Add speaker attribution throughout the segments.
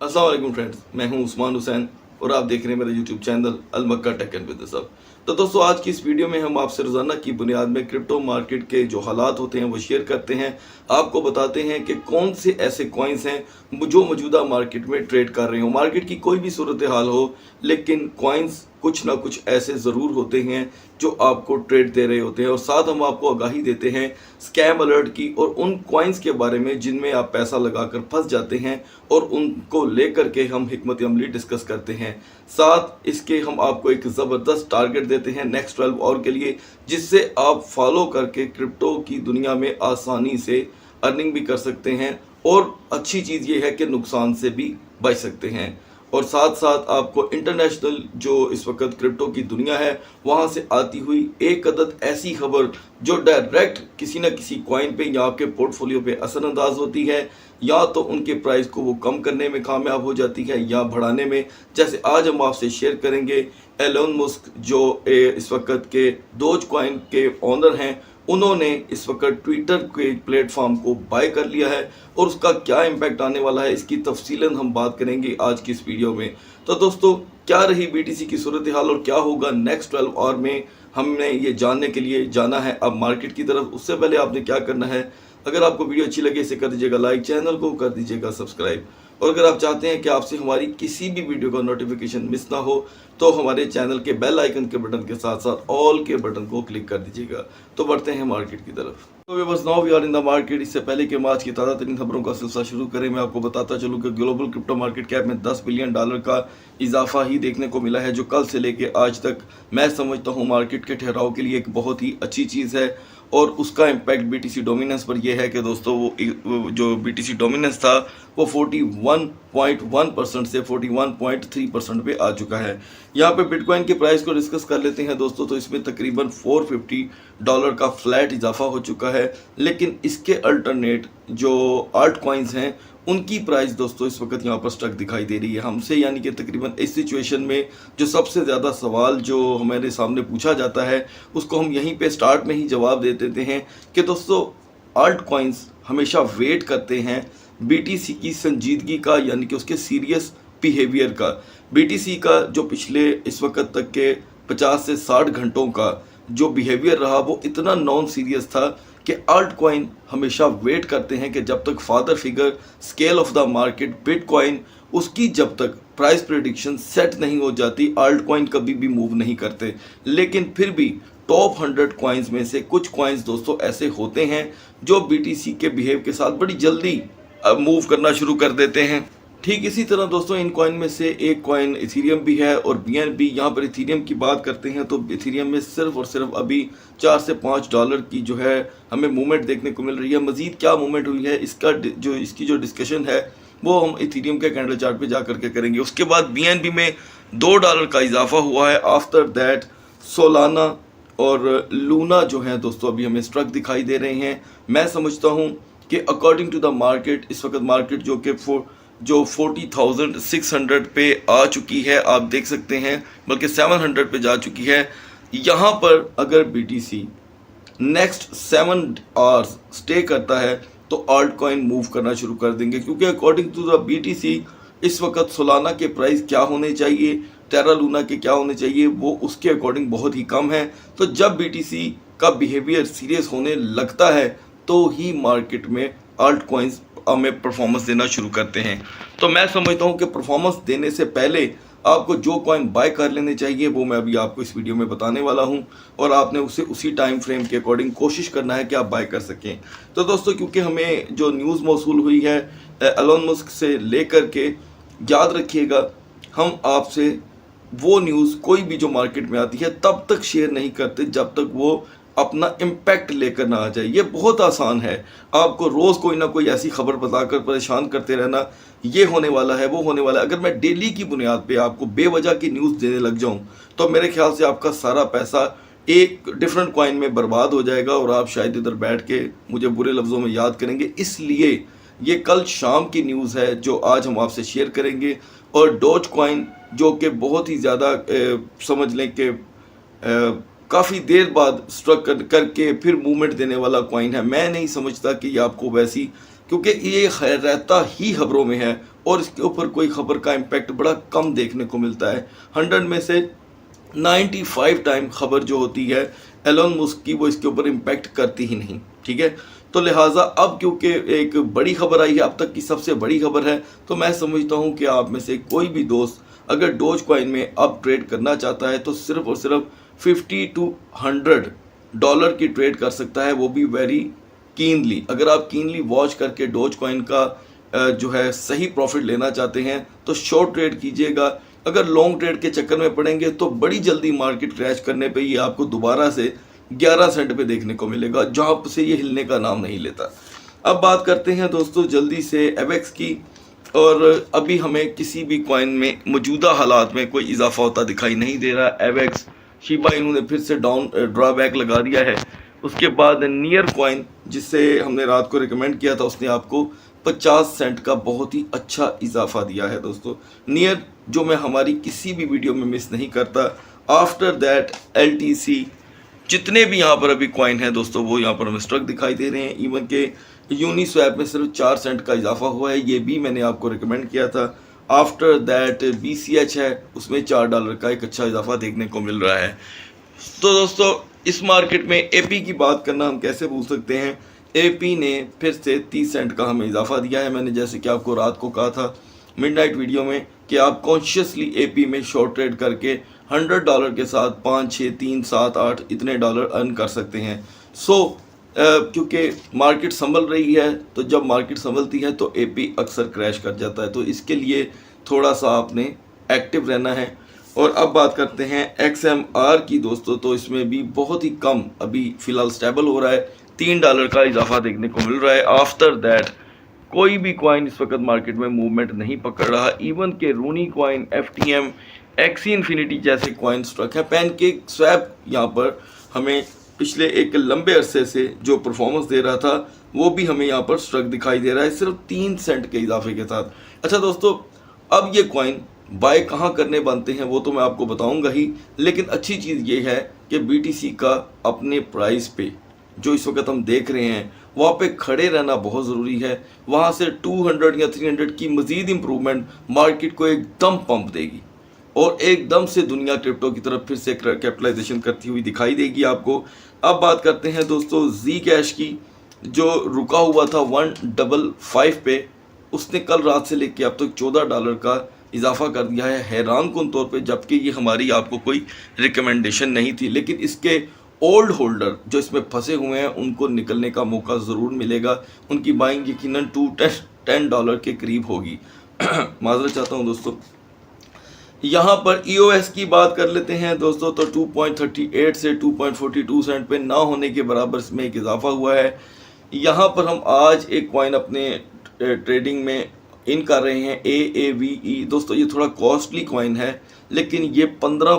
Speaker 1: अस्सलाम वालेकुम फ्रेंड्स, मैं हूं उस्मान हुसैन और आप देख रहे हैं मेरा YouTube channel Al Makkah tech and business hub. तो दोस्तों, आज की इस वीडियो में हम आपसे रोज़ाना की बुनियाद में क्रिप्टो मार्केट के जो हालात होते हैं वो शेयर करते हैं। आपको बताते हैं कि कौन से ऐसे कॉइन्स हैं जो मौजूदा मार्केट में ट्रेड कर रहे हो। मार्केट की कोई भी सूरत हाल हो, लेकिन कॉइन्स कुछ ना कुछ ऐसे ज़रूर होते हैं जो आपको ट्रेड दे रहे होते हैं। और साथ हम आपको आगाही देते हैं स्कैम अलर्ट की और उन कॉइन्स के बारे में जिनमें आप पैसा लगाकर फंस जाते हैं, और उनको लेकर के हम हिकमत अमली डिस्कस करते हैं। साथ इसके हम आपको एक ज़बरदस्त टारगेट देते हैं नेक्स्ट 12 आवर के लिए, जिससे आप फॉलो करके क्रिप्टो की दुनिया में आसानी से अर्निंग भी कर सकते हैं। और अच्छी चीज़ ये है कि नुकसान से भी बच सकते हैं। और साथ साथ आपको इंटरनेशनल जो इस वक्त क्रिप्टो की दुनिया है वहाँ से आती हुई एक अदद ऐसी खबर जो डायरेक्ट किसी न किसी कॉइन पे या आपके पोर्टफोलियो पे असरअंदाज होती है, या तो उनके प्राइस को वो कम करने में कामयाब हो जाती है या बढ़ाने में। जैसे आज हम आपसे शेयर करेंगे एलोन मस्क जो इस वक्त के डोज कॉइन के ऑनर हैं, उन्होंने इस वक्त ट्विटर के प्लेटफॉर्म को बाय कर लिया है और उसका क्या इम्पैक्ट आने वाला है इसकी तफसीलन हम बात करेंगे आज की इस वीडियो में। तो दोस्तों, क्या रही बीटीसी की सूरत हाल और क्या होगा नेक्स्ट 12 आवर में, हमने ये जानने के लिए जाना है अब मार्केट की तरफ। उससे पहले आपने क्या करना है, अगर आपको वीडियो अच्छी लगे इसे कर दीजिएगा लाइक, चैनल को कर दीजिएगा सब्सक्राइब। और अगर आप चाहते हैं कि आपसे हमारी किसी भी वीडियो का नोटिफिकेशन मिस ना हो, तो हमारे चैनल के बेल आइकन के बटन के साथ साथ ऑल के बटन को क्लिक कर दीजिएगा। तो बढ़ते हैं मार्केट की तरफ। तो बस now we are in the market. इससे पहले कि हम आज की ताज़ा तरीन खबरों का सिलसिला शुरू करें, मैं आपको बताता चलूँ कि ग्लोबल क्रिप्टो मार्केट कैप में $10 बिलियन का इजाफा ही देखने को मिला है, जो कल से लेके आज तक मैं समझता हूँ मार्केट के ठहराव के लिए एक बहुत ही अच्छी चीज़ है। और उसका इम्पैक्ट बीटीसी डोमिनेंस पर यह है कि दोस्तों वो जो बीटीसी डोमिनेंस था वो 41.1% से 41.3% पे आ चुका है। यहाँ पे बिटकॉइन के प्राइस को डिस्कस कर लेते हैं दोस्तों। तो इसमें तकरीबन $450 का फ्लैट इजाफा हो चुका है, लेकिन इसके अल्टरनेट जो आल्ट कॉइन्स हैं उनकी प्राइस दोस्तों इस वक्त यहाँ पर स्टक दिखाई दे रही है हमसे। यानी कि तकरीबन इस सिचुएशन में जो सबसे ज़्यादा सवाल जो हमारे सामने पूछा जाता है उसको हम यहीं पे स्टार्ट में ही जवाब दे देते हैं कि दोस्तों, आल्ट कॉइन्स हमेशा वेट करते हैं बीटीसी की संजीदगी का, यानी कि उसके सीरियस बिहेवियर का। बीटीसी का जो पिछले इस वक्त तक के 50 से 60 घंटों का जो बिहेवियर रहा वो इतना नॉन सीरियस था कि आल्ट कॉइन हमेशा वेट करते हैं कि जब तक father figure scale of the market bitcoin उसकी जब तक प्राइस प्रेडिक्शन सेट नहीं हो जाती, आल्ट कॉइन कभी भी मूव नहीं करते। लेकिन फिर भी टॉप 100 कॉइन्स में से कुछ कॉइन्स दोस्तों ऐसे होते हैं जो बीटीसी के बिहेव के साथ बड़ी जल्दी मूव करना शुरू कर देते हैं। ठीक इसी तरह दोस्तों, इन कॉइन में से एक कॉइन इथीरियम भी है और बीएनबी। यहाँ पर इथीरियम की बात करते हैं तो इथीरियम में सिर्फ और सिर्फ अभी $4 से $5 की जो है हमें मूवमेंट देखने को मिल रही है। मज़ीद क्या मूवमेंट हुई है इसकी जो डिस्कशन है वो हम इथीरियम के कैंडल चार्ट पे जा करके करेंगे। उसके बाद बीएनबी में $2 का इजाफा हुआ है। आफ्टर दैट सोलाना और लूना जो है दोस्तों अभी हमें स्ट्रक दिखाई दे रहे हैं। मैं समझता हूँ कि अकॉर्डिंग टू द मार्केट इस वक्त मार्केट जो 40,600 पे आ चुकी है, आप देख सकते हैं, बल्कि 700 पे जा चुकी है। यहाँ पर अगर बीटीसी नेक्स्ट 7 आवर्स स्टे करता है तो आल्ट कॉइन मूव करना शुरू कर देंगे, क्योंकि अकॉर्डिंग टू द बीटीसी इस वक्त सोलाना के प्राइस क्या होने चाहिए, टेरा लूना के क्या होने चाहिए, वो उसके अकॉर्डिंग बहुत ही कम है। तो जब बीटीसी का बिहेवियर सीरियस होने लगता है तो ही मार्केट में आल्ट कॉइन्स हमें परफॉर्मेंस देना शुरू करते हैं। तो मैं समझता हूं कि परफॉर्मेंस देने से पहले आपको जो कॉइन बाय कर लेने चाहिए वो मैं अभी आपको इस वीडियो में बताने वाला हूं, और आपने उसे उसी टाइम फ्रेम के अकॉर्डिंग कोशिश करना है कि आप बाय कर सकें। तो दोस्तों, क्योंकि हमें जो न्यूज़ मौसूल हुई है एलोन मस्क से लेकर के, याद रखिएगा हम आपसे वो न्यूज़ कोई भी जो मार्केट में आती है तब तक शेयर नहीं करते जब तक वो अपना इम्पैक्ट लेकर ना आ जाए। ये बहुत आसान है, आपको रोज़ कोई ना कोई ऐसी खबर बताकर परेशान करते रहना, ये होने वाला है वो होने वाला है। अगर मैं डेली की बुनियाद पे आपको बेवजह की न्यूज़ देने लग जाऊं तो मेरे ख्याल से आपका सारा पैसा एक डिफरेंट कॉइन में बर्बाद हो जाएगा और आप शायद इधर बैठ के मुझे बुरे लफ्ज़ों में याद करेंगे। इसलिए ये कल शाम की न्यूज़ है जो आज हम आपसे शेयर करेंगे। और डॉज कॉइन जो कि बहुत ही ज़्यादा समझ लें कि काफ़ी देर बाद स्ट्रक करके फिर मूवमेंट देने वाला कॉइन है। मैं नहीं समझता कि ये आपको वैसी, क्योंकि ये रहता ही खबरों में है और इसके ऊपर कोई खबर का इम्पैक्ट बड़ा कम देखने को मिलता है। 100 में से 95 टाइम खबर जो होती है एलोन मस्क की, वो इसके ऊपर इम्पैक्ट करती ही नहीं। ठीक है, तो लिहाजा अब क्योंकि एक बड़ी खबर आई है, अब तक की सबसे बड़ी खबर है, तो मैं समझता हूँ कि आप में से कोई भी दोस्त अगर डोज कॉइन में अब ट्रेड करना चाहता है तो सिर्फ और सिर्फ 50 to 100 डॉलर की ट्रेड कर सकता है, वो भी वेरी कीनली। अगर आप कीनली वॉच करके डोज कॉइन का जो है सही प्रॉफिट लेना चाहते हैं तो शॉर्ट ट्रेड कीजिएगा। अगर लॉन्ग ट्रेड के चक्कर में पड़ेंगे तो बड़ी जल्दी मार्केट क्रैश करने पे ये आपको दोबारा से 11 सेंट पे देखने को मिलेगा, जहाँ से ये हिलने का नाम नहीं लेता। अब बात करते हैं दोस्तों जल्दी से एवेक्स की, और अभी हमें किसी भी कॉइन में मौजूदा हालात में कोई इजाफा होता दिखाई नहीं दे रहा। एवेक्स, शिबा इनू ने फिर से डाउन ड्रॉबैक लगा दिया है। उसके बाद नियर कॉइन, जिससे हमने रात को रिकमेंड किया था, उसने आपको 50 सेंट का बहुत ही अच्छा इजाफा दिया है दोस्तों। नियर जो मैं हमारी किसी भी वीडियो में मिस नहीं करता। आफ्टर दैट LTC, जितने भी यहाँ पर अभी कॉइन है दोस्तों वो यहाँ पर हमें स्ट्रक दिखाई दे रहे हैं। इवन के यूनिस्वैप में सिर्फ 4 सेंट का इजाफा हुआ है, ये भी मैंने आपको रिकमेंड किया था। आफ्टर दैट BCH है, उसमें $4 का एक अच्छा इजाफा देखने को मिल रहा है। तो दोस्तों इस मार्केट में AP की बात करना हम कैसे भूल सकते हैं। AP ने फिर से 30 सेंट का हमें इजाफा दिया है। मैंने जैसे कि आपको रात को कहा था मिडनाइट वीडियो में कि आप कॉन्शियसली AP में शॉर्ट ट्रेड करके $100 के साथ 5, 6, 3, 7, 8 इतने डॉलर अर्न कर सकते हैं। क्योंकि मार्केट संभल रही है, तो जब मार्केट संभलती है तो AP अक्सर क्रैश कर जाता है, तो इसके लिए थोड़ा सा आपने एक्टिव रहना है। और अब बात करते हैं XMR की दोस्तों, तो इसमें भी बहुत ही कम अभी फ़िलहाल स्टेबल हो रहा है, $3 का इजाफा देखने को मिल रहा है। आफ्टर दैट कोई भी कॉइन इस वक्त मार्केट में मूवमेंट नहीं पकड़ रहा। इवन के रूनी कॉइन, FTM, एक्सी इन्फिनिटी जैसे कॉइन स्ट्रक है। पैनकेक स्वैप यहाँ पर हमें पिछले एक लंबे अरसे से जो परफॉर्मेंस दे रहा था वो भी हमें यहाँ पर स्ट्रक दिखाई दे रहा है, सिर्फ 3 सेंट के इजाफे के साथ। अच्छा दोस्तों, अब ये कॉइन बाय कहाँ करने बनते हैं वो तो मैं आपको बताऊंगा ही, लेकिन अच्छी चीज़ ये है कि BTC का अपने प्राइस पे जो इस वक्त हम देख रहे हैं वहाँ पे खड़े रहना बहुत ज़रूरी है। वहाँ से 200 या 300 की मज़ीद इम्प्रूवमेंट मार्केट को एकदम पंप देगी और एकदम से दुनिया क्रिप्टो की तरफ फिर से कैपिटलाइजेशन करती हुई दिखाई देगी आपको। अब बात करते हैं दोस्तों Zcash की, जो रुका हुआ था 155 पे, उसने कल रात से लेकर अब तक $14 का इजाफा कर दिया है हैरान कुन तौर पे, जबकि ये हमारी आपको कोई रिकमेंडेशन नहीं थी। लेकिन इसके ओल्ड होल्डर जो इसमें फंसे हुए हैं उनको निकलने का मौका ज़रूर मिलेगा। उनकी बाइंग यकीनन $10 के करीब होगी। माजरत चाहता हूँ दोस्तों। यहाँ पर EOS की बात कर लेते हैं दोस्तों, तो 2.38 से 2.42 सेंट पे ना होने के बराबर इसमें एक इजाफा हुआ है। यहाँ पर हम आज एक कॉइन अपने ट्रेडिंग में इन कर रहे हैं, AAVE। दोस्तों ये थोड़ा कॉस्टली कॉइन है, लेकिन ये 15,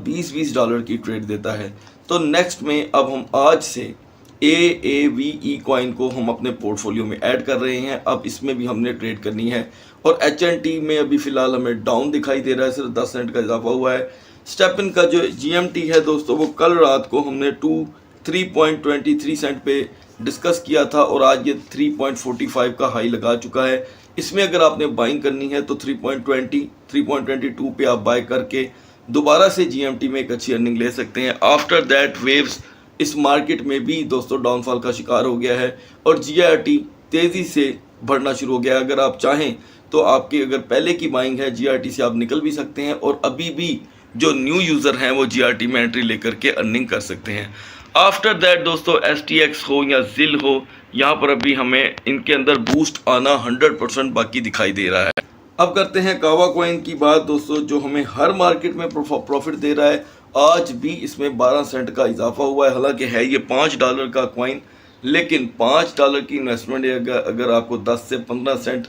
Speaker 1: 20 डॉलर की ट्रेड देता है। तो नेक्स्ट में अब हम आज से AAVE कॉइन को हम अपने पोर्टफोलियो में ऐड कर रहे हैं। अब इसमें भी हमने ट्रेड करनी है। और HNT में अभी फ़िलहाल हमें डाउन दिखाई दे रहा है, सिर्फ 10 सेंट का इजाफा हुआ है। स्टेपन का जो GMT है दोस्तों, वो कल रात को हमने 3.23 सेंट पे डिस्कस किया था और आज ये 3.45 का हाई लगा चुका है। इसमें अगर आपने बाइंग करनी है तो 3.20, 3.22 पे आप बाय करके दोबारा से GMT में एक अच्छी अर्निंग ले सकते हैं। आफ्टर दैट वेव्स इस मार्केट में भी दोस्तों डाउनफॉल का शिकार हो गया है और GRT तेज़ी से बढ़ना शुरू हो गया है। अगर आप चाहें तो आपकी अगर पहले की बाइंग है GRT से आप निकल भी सकते हैं और अभी भी जो न्यू यूज़र हैं वो GRT में एंट्री लेकर के अर्निंग कर सकते हैं। आफ्टर दैट दोस्तों STX हो या ZIL हो, यहाँ पर अभी हमें इनके अंदर बूस्ट आना 100% बाकी दिखाई दे रहा है। अब करते हैं कावा कॉइन की बात दोस्तों, जो हमें हर मार्केट में प्रॉफिट दे रहा है। आज भी इसमें 12 सेंट का इजाफा हुआ है। हालांकि है ये $5 का कॉइन, लेकिन $5 की इन्वेस्टमेंट अगर आपको 10 से 15 सेंट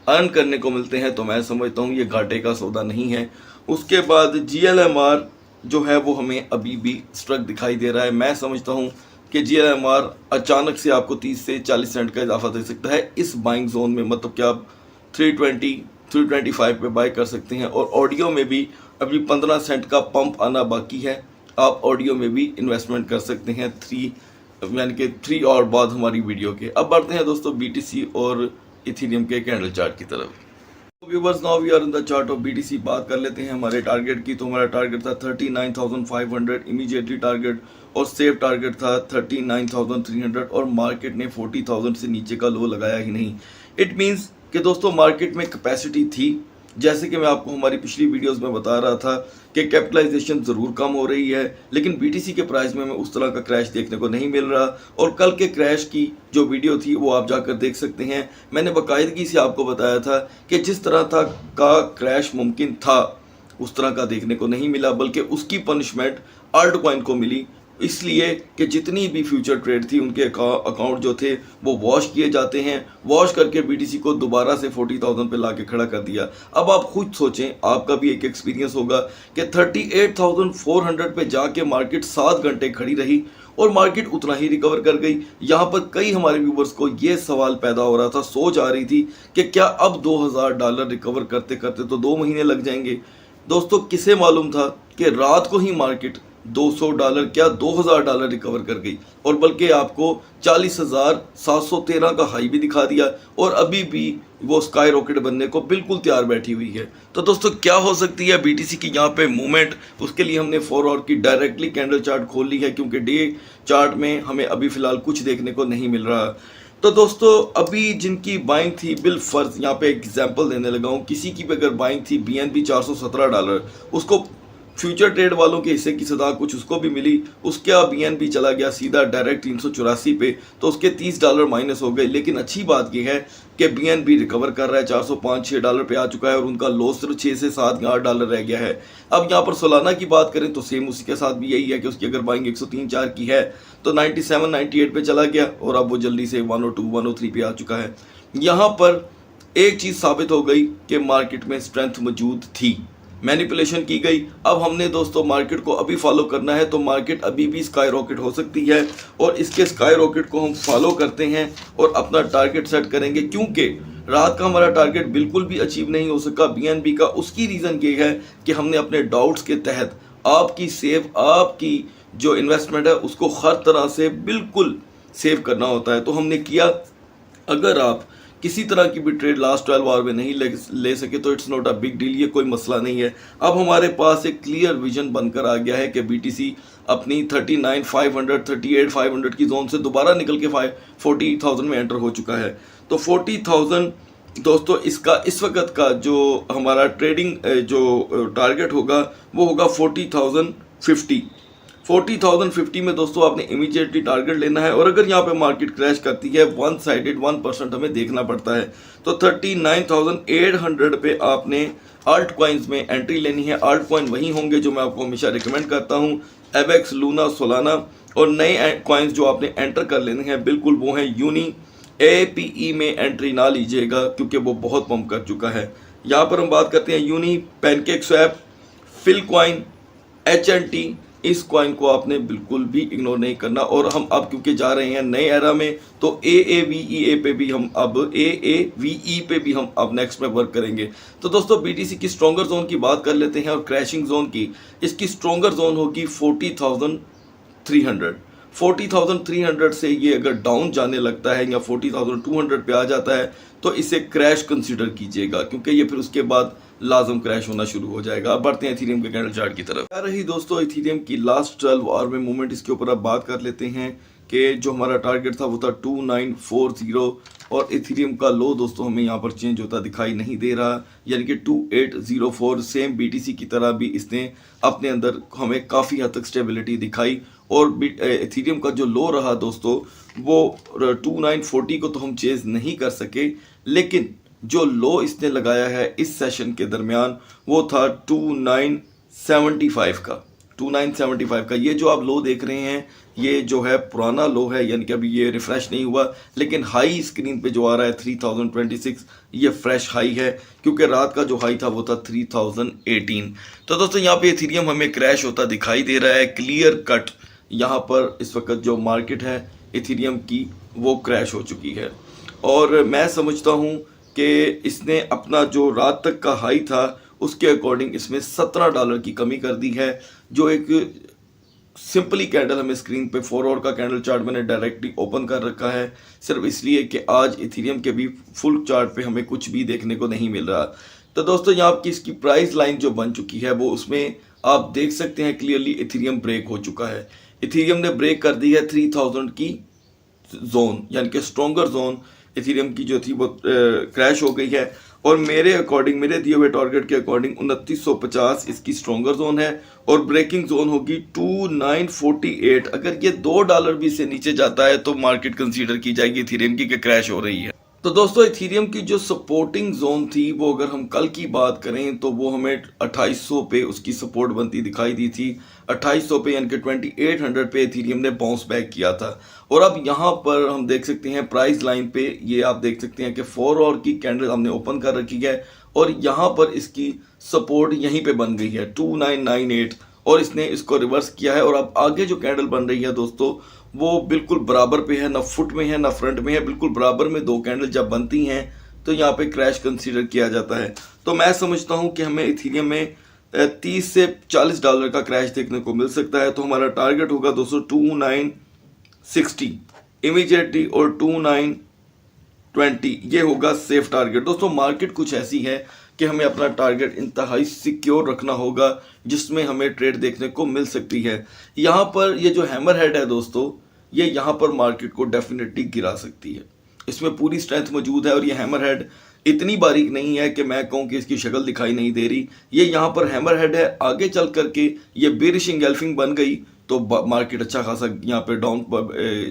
Speaker 1: अर्न करने को मिलते हैं तो मैं समझता हूँ ये घाटे का सौदा नहीं है। उसके बाद GLMR जो है वो हमें अभी भी स्ट्रक दिखाई दे रहा है। मैं समझता हूँ कि GLMR अचानक से आपको 30 से 40 सेंट का इजाफा दे सकता है इस बाइंग जोन में, मतलब कि आप 320, 325 पे बाय कर सकते हैं। और ऑडियो में भी अभी 15 सेंट का पंप आना बाकी है, आप ऑडियो में भी इन्वेस्टमेंट कर सकते हैं 3 और बाद हमारी वीडियो के। अब बढ़ते हैं दोस्तों BTC और इथेरियम के कैंडल चार्ट की तरफ। Viewers, now we are in the chart of BTC. बात कर लेते हैं हमारे टारगेट की। तो हमारा टारगेट था 39,500 इमीडिएटली टारगेट, और सेफ टारगेट था 39,300, और मार्केट ने 40,000 से नीचे का लो लगाया ही नहीं। इट मीन्स कि दोस्तों मार्केट में कैपेसिटी थी, जैसे कि मैं आपको हमारी पिछली वीडियोस में बता रहा था कि कैपिटलाइजेशन ज़रूर कम हो रही है, लेकिन बीटीसी के प्राइस में हमें उस तरह का क्रैश देखने को नहीं मिल रहा। और कल के क्रैश की जो वीडियो थी वो आप जाकर देख सकते हैं। मैंने बाकायदगी से आपको बताया था कि जिस तरह का क्रैश मुमकिन था उस तरह का देखने को नहीं मिला, बल्कि उसकी पनिशमेंट आल्ट कॉइन को मिली, इसलिए कि जितनी भी फ्यूचर ट्रेड थी उनके अकाउंट जो थे वो वॉश किए जाते हैं। वॉश करके बीटीसी को दोबारा से 40,000 पे लाके खड़ा कर दिया। अब आप खुद सोचें, आपका भी एक एक्सपीरियंस होगा कि 38,400 पे जाके मार्केट 7 घंटे खड़ी रही और मार्केट उतना ही रिकवर कर गई। यहाँ पर कई हमारे व्यूवर्स को ये सवाल पैदा हो रहा था, सोच आ रही थी कि क्या अब $2,000 रिकवर करते करते तो 2 महीने लग जाएंगे। दोस्तों, किसे मालूम था कि रात को ही मार्केट $200 क्या $2,000 रिकवर कर गई, और बल्कि आपको 40,713 का हाई भी दिखा दिया, और अभी भी वो स्काई रॉकेट बनने को बिल्कुल तैयार बैठी हुई है। तो दोस्तों, क्या हो सकती है बीटीसी की यहाँ पे मूवमेंट, उसके लिए हमने 4 आवर की डायरेक्टली कैंडल चार्ट खोल ली है, क्योंकि डे चार्ट में हमें अभी फिलहाल कुछ देखने को नहीं मिल रहा। तो दोस्तों, अभी जिनकी बाइंग थी, बिल फर्ज यहाँ पे एग्जांपल देने लगा हूँ, किसी की भी अगर बाइंग थी BNB $417, उसको फ्यूचर ट्रेड वालों के हिस्से की सदा कुछ उसको भी मिली, उसके BNB चला गया सीधा डायरेक्ट 384 पे, तो उसके $30 माइनस हो गए। लेकिन अच्छी बात यह है कि BNB रिकवर कर रहा है, $405-6 पे आ चुका है, और उनका लॉस सिर्फ 6 से 7 $8 रह गया है। अब यहाँ पर सोलाना की बात करें तो सेम उसी के साथ भी यही है कि उसकी अगर बाइंग 103-4 की है तो 97-98 पे चला गया, और अब वो जल्दी से 102-103 पे आ चुका है। यहाँ पर एक चीज़ साबित हो गई कि मार्केट में स्ट्रेंथ मौजूद थी, मैनिपुलेशन की गई। अब हमने दोस्तों मार्केट को अभी फॉलो करना है, तो मार्केट अभी भी स्काई रॉकेट हो सकती है, और इसके स्काई रॉकेट को हम फॉलो करते हैं और अपना टारगेट सेट करेंगे। क्योंकि रात का हमारा टारगेट बिल्कुल भी अचीव नहीं हो सका BNB का, उसकी रीज़न ये है कि हमने अपने डाउट्स के तहत आपकी जो इन्वेस्टमेंट है उसको हर तरह से बिल्कुल सेव करना होता है, तो हमने किया। अगर आप किसी तरह की भी ट्रेड लास्ट 12 आवर में नहीं ले सके तो it's not a big deal, ये कोई मसला नहीं है। अब हमारे पास एक क्लियर विजन बनकर आ गया है कि बीटीसी अपनी 39,500 38,500 की जोन से दोबारा निकल के 40,000 में एंटर हो चुका है। तो 40,000 दोस्तों, इसका इस वक्त का जो हमारा ट्रेडिंग जो टारगेट होगा वो होगा 40,050 में। दोस्तों, आपने इमीडिएटली टारगेट लेना है, और अगर यहाँ पे मार्केट क्रैश करती है 1 साइडेड 1% हमें देखना पड़ता है, तो 39,800 पे आपने आल्ट कॉइन्स में एंट्री लेनी है। आल्ट कॉइन वही होंगे जो मैं आपको हमेशा रिकमेंड करता हूँ, एवेक्स, लूना, सोलाना, और नए कॉइन्स जो आपने एंटर कर लेने हैं बिल्कुल वो हैं यूनी। APE में एंट्री ना लीजिएगा क्योंकि वो बहुत पंप कर चुका है। यहाँ पर हम बात करते हैं UNI, PancakeSwap, Filecoin, HNT। इस कॉइन को आपने बिल्कुल भी इग्नोर नहीं करना, और हम अब क्योंकि जा रहे हैं नए एरा में, तो AAVE पे भी हम अब नेक्स्ट में वर्क करेंगे। तो दोस्तों, BTC की स्ट्रॉन्गर जोन की बात कर लेते हैं, और क्रैशिंग जोन की। इसकी स्ट्रॉन्गर जोन होगी 40,300। 40,300 से ये अगर डाउन जाने लगता है या 40,200 पे आ जाता है तो इसे क्रैश कंसीडर कीजिएगा, क्योंकि ये फिर उसके बाद लाजम क्रैश होना शुरू हो जाएगा। अब बढ़ते हैं इथेरियम के कैंडल चार्ट की तरफ। क्या रही दोस्तों इथेरियम की लास्ट 12 आवर में मूवमेंट, इसके ऊपर अब बात कर लेते हैं कि जो हमारा टारगेट था वो था 2940, और इथेरियम का लो दोस्तों हमें यहाँ पर चेंज होता दिखाई नहीं दे रहा, यानी कि 2804। सेम BTC की तरह भी इसने अपने अंदर हमें काफ़ी हद तक स्टेबिलिटी दिखाई, और इथेरियम का जो लो रहा दोस्तों वो 2940 को तो हम चेज नहीं कर सके, लेकिन जो लो इसने लगाया है इस सेशन के दरमियान वो था 2975 का। ये जो आप लो देख रहे हैं ये जो है पुराना लो है, यानी कि अभी ये रिफ्रेश नहीं हुआ, लेकिन हाई स्क्रीन पे जो आ रहा है 3026, ये फ्रेश हाई है, क्योंकि रात का जो हाई था वो था 3018। तो दोस्तों, यहाँ पे इथेरियम हमें क्रैश होता दिखाई दे रहा है, क्लियर कट। यहाँ पर इस वक्त जो मार्केट है इथेरियम की वो क्रैश हो चुकी है, और मैं समझता हूँ कि इसने अपना जो रात तक का हाई था उसके अकॉर्डिंग इसमें $17 की कमी कर दी है, जो एक सिंपली कैंडल हमें स्क्रीन पे 4 आवर का कैंडल चार्ट मैंने डायरेक्टली ओपन कर रखा है, सिर्फ इसलिए कि आज इथेरियम के भी फुल चार्ट पे हमें कुछ भी देखने को नहीं मिल रहा। तो दोस्तों यहाँ आपकी इसकी प्राइस लाइन जो बन चुकी है वो उसमें आप देख सकते हैं क्लियरली इथेरियम ब्रेक हो चुका है। इथेरियम ने ब्रेक कर दी है 3000 की जोन, यानी कि स्ट्रॉन्गर जोन इथेरियम की जो थी वो क्रैश हो गई है। और मेरे अकॉर्डिंग, मेरे दिए हुए टारगेट के अकॉर्डिंग 2950 इसकी स्ट्रॉन्गर जोन है और ब्रेकिंग जोन होगी 2948। अगर ये $2 भी से नीचे जाता है तो मार्केट कंसीडर की जाएगी इथेरियम की कि क्रैश हो रही है। तो दोस्तों इथेरियम की जो सपोर्टिंग जोन थी वो अगर हम कल की बात करें तो वो हमें 2800 पे उसकी सपोर्ट बनती दिखाई दी थी। 2800 पे यानी कि 2800 पे इथेरियम ने बाउंस बैक किया था। और अब यहाँ पर हम देख सकते हैं प्राइस लाइन पे, ये आप देख सकते हैं कि 4 आवर की कैंडल हमने ओपन कर रखी है और यहाँ पर इसकी सपोर्ट यहीं पे बन गई है 2998 और इसने इसको रिवर्स किया है। और अब आगे जो कैंडल बन रही है दोस्तों वो बिल्कुल बराबर पे है, ना फुट में है ना फ्रंट में है, बिल्कुल बराबर में दो कैंडल जब बनती हैं तो यहाँ पे क्रैश कंसीडर किया जाता है। तो मैं समझता हूँ कि हमें इथेरियम में 30 से $40 का क्रैश देखने को मिल सकता है। तो हमारा टारगेट होगा दोस्तों 2960 इमीडिएटली और 2920 ये होगा सेफ टारगेट। दोस्तों मार्केट कुछ ऐसी है कि हमें अपना टारगेट इंतहाई सिक्योर रखना होगा जिसमें हमें ट्रेड देखने को मिल सकती है। यहाँ पर ये जो हैमर हेड है दोस्तों, ये यहाँ पर मार्केट को डेफिनेटली गिरा सकती है, इसमें पूरी स्ट्रेंथ मौजूद है। और ये हैमर हेड इतनी बारीक नहीं है कि मैं कहूँ कि इसकी शक्ल दिखाई नहीं दे रही, ये यहाँ पर हैमर हेड है। आगे चल करके ये बेरिश एंगल्फिंग बन गई तो मार्केट अच्छा खासा यहाँ पे डाउन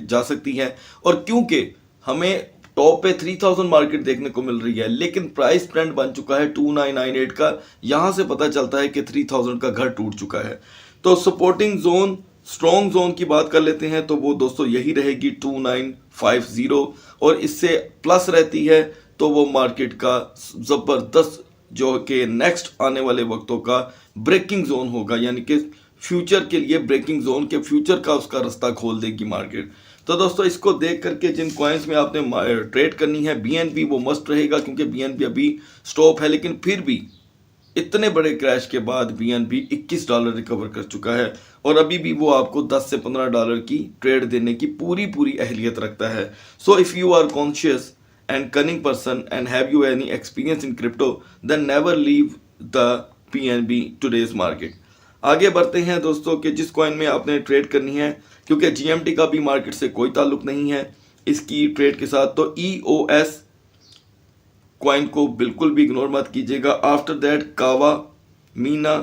Speaker 1: जा सकती है। और क्योंकि हमें टॉप पे 3000 मार्केट देखने को मिल रही है लेकिन प्राइस ट्रेंड बन चुका है 2998 का, यहाँ से पता चलता है कि 3000 का घर टूट चुका है। तो सपोर्टिंग जोन, स्ट्रॉन्ग जोन की बात कर लेते हैं तो वो दोस्तों यही रहेगी 2950 और इससे प्लस रहती है तो वो मार्केट का ज़बरदस्त जो कि नेक्स्ट आने वाले वक्तों का ब्रेकिंग जोन होगा, यानी कि फ्यूचर के लिए ब्रेकिंग जोन के फ्यूचर का उसका रास्ता खोल देगी मार्केट। तो दोस्तों इसको देख करके जिन कॉइन्स में आपने ट्रेड करनी है, BNB वो मस्ट रहेगा क्योंकि BNB अभी स्टॉप है, लेकिन फिर भी इतने बड़े क्रैश के बाद BNB $21 रिकवर कर चुका है और अभी भी वो आपको $10 से $15 की ट्रेड देने की पूरी अहलियत रखता है। So if you are conscious and cunning person and have you any experience in crypto then never leave the BNB today's market. आगे बढ़ते हैं दोस्तों कि जिस कॉइन में आपने ट्रेड करनी है, क्योंकि GMT का भी मार्केट से कोई ताल्लुक नहीं है इसकी ट्रेड के साथ, तो EOS कॉइन को बिल्कुल भी इग्नोर मत कीजिएगा। आफ्टर दैट कावा, मीना,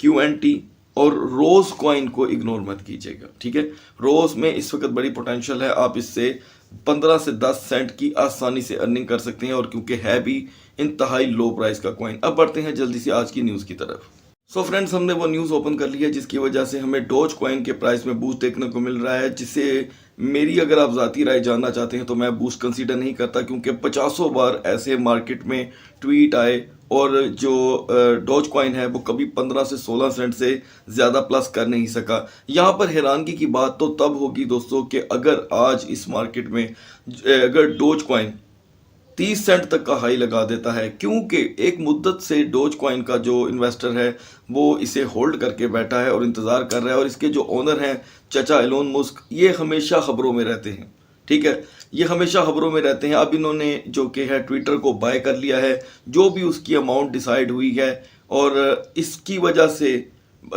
Speaker 1: QNT और रोज कॉइन को इग्नोर मत कीजिएगा, ठीक है। रोज में इस वक्त बड़ी पोटेंशियल है, आप इससे 15 से 10 सेंट की आसानी से अर्निंग कर सकते हैं और क्योंकि है भी इंतहाई लो प्राइस का कॉइन। अब बढ़ते हैं जल्दी से आज की न्यूज़ की तरफ। सो फ्रेंड्स, हमने वो न्यूज़ ओपन कर ली है जिसकी वजह से हमें डोज कॉइन के प्राइस में बूस्ट देखने को मिल रहा है, जिसे मेरी अगर आप ज़ाती राय जानना चाहते हैं तो मैं बूस्ट कंसीडर नहीं करता, क्योंकि 50 बार ऐसे मार्केट में ट्वीट आए और जो डोज कॉइन है वो कभी 15 से 16 सेंट से ज़्यादा प्लस कर नहीं सका। यहाँ पर हैरानगी की बात तो तब होगी दोस्तों कि अगर आज इस मार्केट में अगर डोज कॉइन 30 सेंट तक का हाई लगा देता है, क्योंकि एक मुद्दत से डोज कॉइन का जो इन्वेस्टर है वो इसे होल्ड करके बैठा है और इंतज़ार कर रहा है। और इसके जो ओनर हैं चचा एलोन मस्क, ये हमेशा खबरों में रहते हैं, ठीक है, ये हमेशा खबरों में रहते हैं। अब इन्होंने जो कि है ट्विटर को बाय कर लिया है, जो भी उसकी अमाउंट डिसाइड हुई है, और इसकी वजह से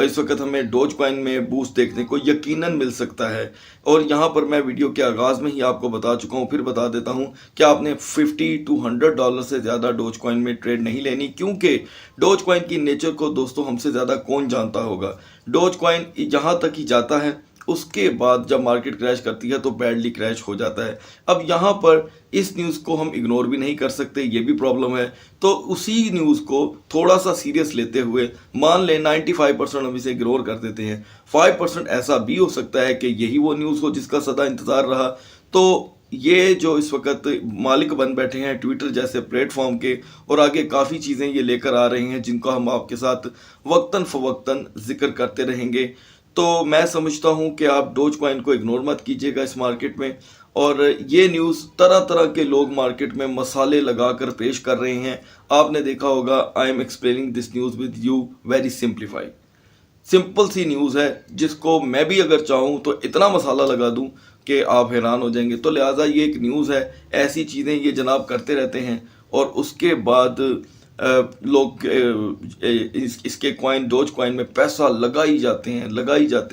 Speaker 1: इस वक्त हमें डोज कॉइन में बूस्ट देखने को यकीनन मिल सकता है। और यहाँ पर मैं वीडियो के आगाज़ में ही आपको बता चुका हूँ, फिर बता देता हूँ कि आपने $50 to $100 से ज़्यादा डोज कॉइन में ट्रेड नहीं लेनी, क्योंकि डोज कॉइन की नेचर को दोस्तों हमसे ज़्यादा कौन जानता होगा। डोज कॉइन जहाँ तक ही जाता है, उसके बाद जब मार्केट क्रैश करती है तो बैडली क्रैश हो जाता है। अब यहाँ पर इस न्यूज़ को हम इग्नोर भी नहीं कर सकते, ये भी प्रॉब्लम है। तो उसी न्यूज़ को थोड़ा सा सीरियस लेते हुए मान लें 95% हम इसे इग्नोर कर देते हैं, 5% ऐसा भी हो सकता है कि यही वो न्यूज़ हो जिसका सदा इंतज़ार रहा। तो ये जो इस वक्त मालिक बन बैठे हैं ट्विटर जैसे प्लेटफॉर्म के, और आगे काफ़ी चीज़ें ये लेकर आ रहे हैं जिनका हम आपके साथ वक्तन फ़वक्तन जिक्र करते रहेंगे। तो मैं समझता हूं कि आप डोज कॉइन को इग्नोर मत कीजिएगा इस मार्केट में। और ये न्यूज़ तरह तरह के लोग मार्केट में मसाले लगाकर पेश कर रहे हैं। आपने देखा होगा, I am explaining this news with you very simplified. Simple सी न्यूज़ है जिसको मैं भी अगर चाहूँ तो इतना मसाला लगा दूँ कि आप हैरान हो जाएंगे। तो लिहाजा ये एक न्यूज़ है, ऐसी चीज़ें ये जनाब करते रहते हैं और उसके बाद लोग इसके कॉइन डोज कॉइन में पैसा लगाई जाते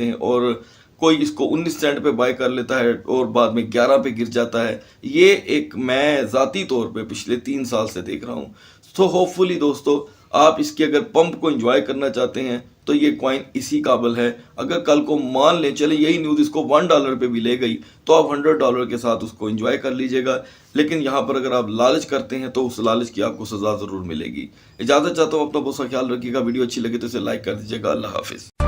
Speaker 1: हैं और कोई इसको 19 सेंट पे बाय कर लेता है और बाद में 11 पे गिर जाता है। ये एक मैं ज़ाती तौर पे पिछले 3 साल से देख रहा हूँ। सो होपफुली दोस्तों आप इसके अगर पंप को एंजॉय करना चाहते हैं तो ये कॉइन इसी काबिल है। अगर कल को मान लें चले यही न्यूज़ इसको $1 पे भी ले गई तो आप $100 के साथ उसको एंजॉय कर लीजिएगा। लेकिन यहाँ पर अगर आप लालच करते हैं तो उस लालच की आपको सज़ा ज़रूर मिलेगी। इजाज़त चाहता हूँ, अपना बहुत सा ख्याल रखिएगा। वीडियो अच्छी लगे तो इसे लाइक कर दीजिएगा। अल्लाह हाफिज़।